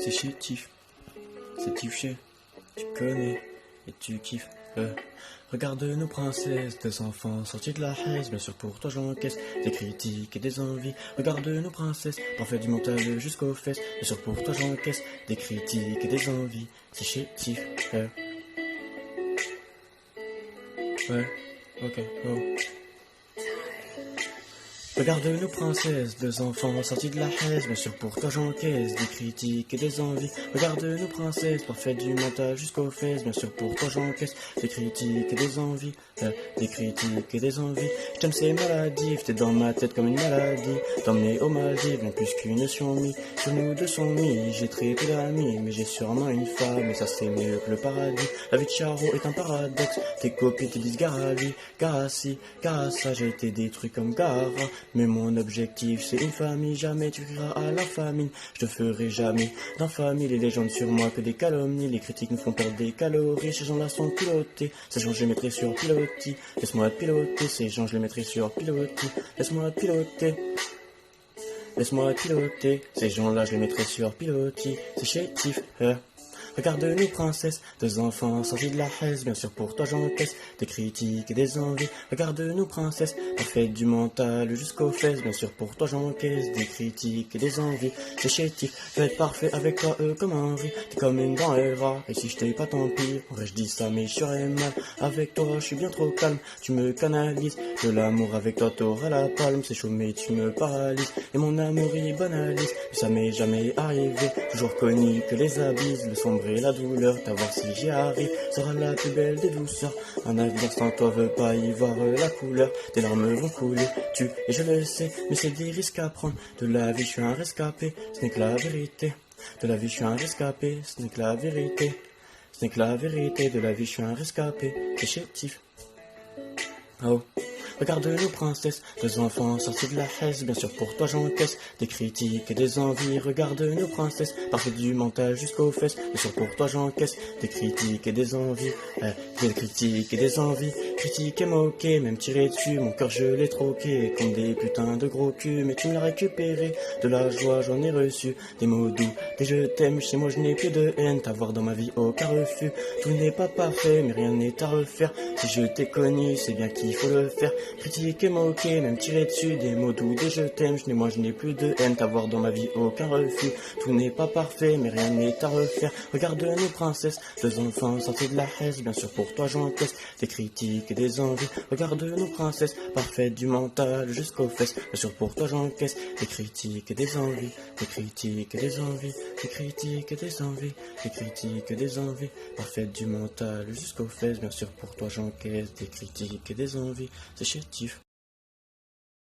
C'est chétif, c'est Tiffché, tu connais et tu kiffes. Regarde nos princesses, des enfants sortis de la haise. Bien sûr pour toi j'encaisse des critiques et des envies. Regarde nos princesses, parfait du mental jusqu'aux fesses. Bien sûr pour toi j'encaisse des critiques et des envies. C'est chétif, ouais, ok, oh. Regarde nos princesses, deux enfants sortis de la haise. Bien sûr pour toi j'encaisse des critiques et des envies. Regarde nos princesses, parfaites du mental jusqu'aux fesses. Bien sûr pour toi j'encaisse des critiques et des envies. Des critiques et des envies. J'aime ces maladies, t'es dans ma tête comme une maladie. T'emmener aux Maldives, bien plus qu'une notion mis. Sur nous deux sont mis, j'ai très peu d'amis. Mais j'ai sûrement une femme, et ça c'est mieux que le paradis. La vie de Charo est un paradoxe. Tes copines te disent Garavi, Garassi, Garassa. J'ai été détruit comme Gara. Mais mon objectif c'est une famille, jamais tu crieras à la famine. Je te ferai jamais d'infamie, les légendes sur moi que des calomnies. Les critiques nous font perdre des calories, ces gens-là sont pilotés. Ces gens je les mettrai sur pilotis, laisse-moi te piloter. Ces gens je les mettrai sur pilotis, laisse-moi te piloter. Laisse-moi te piloter, ces gens-là je les mettrai sur pilotis. C'est chétif, Regarde nos princesses, deux enfants sortis de la haise. Bien sûr pour toi j'encaisse des critiques et des envies. Regarde nos princesses, parfaites du mental jusqu'aux fesses. Bien sûr pour toi j'encaisse des critiques et des envies. C'est chétif, je vais être parfait avec toi comme un riz. T'es comme une grande Eva, et si je t'ai pas tant pis. En vrai je dis ça mais je serais mal. Avec toi je suis bien trop calme, tu me canalises. De l'amour avec toi t'auras la palme. C'est chaud mais tu me paralyses. Et mon amour il banalise, mais ça m'est jamais arrivé. Toujours connu que les abysses, le sombre et la douleur, t'avoir si j'y arrive sera la plus belle des douceurs. Un avenir sans toi veut pas y voir la couleur. Tes larmes vont couler, tu et je le sais, mais c'est des risques à prendre. De la vie je suis un rescapé, ce n'est que la vérité. De la vie je suis un rescapé, ce n'est que la vérité. Ce n'est que la vérité, de la vie je suis un rescapé. C'est chétif. Oh. Regarde nos princesses, deux enfants sortis de la haise. Bien sûr pour toi j'encaisse des critiques et des envies. Regarde nos princesses, parfaites du mental jusqu'aux fesses. Bien sûr pour toi j'encaisse des critiques et des envies. Des critiques et des envies. Critiques et moquer, même tirer dessus. Mon cœur je l'ai troqué comme des putains de gros culs. Mais tu me l'as récupéré, de la joie j'en ai reçu. Des mots doux, des je t'aime. Chez moi je n'ai plus de haine. T'avoir dans ma vie aucun refus. Tout n'est pas parfait mais rien n'est à refaire. Si je t'ai connu c'est bien qu'il faut le faire. Critiquer, moquer, même tirer dessus, des mots doux, des je t'aime, moi je n'ai plus de haine, t'avoir dans ma vie aucun refus. Tout n'est pas parfait, mais rien n'est à refaire. Regarde nos princesses, deux enfants sortis de la haise. Bien sûr pour toi j'encaisse des critiques et des envies. Regarde nos princesses, parfaites du mental jusqu'aux fesses. Bien sûr pour toi j'encaisse des critiques et des envies. Des critiques et des envies. Des critiques et des envies. Des critiques et des envies. Parfaites du mental jusqu'aux fesses. Bien sûr pour toi j'encaisse des critiques et des envies. C'est chétif.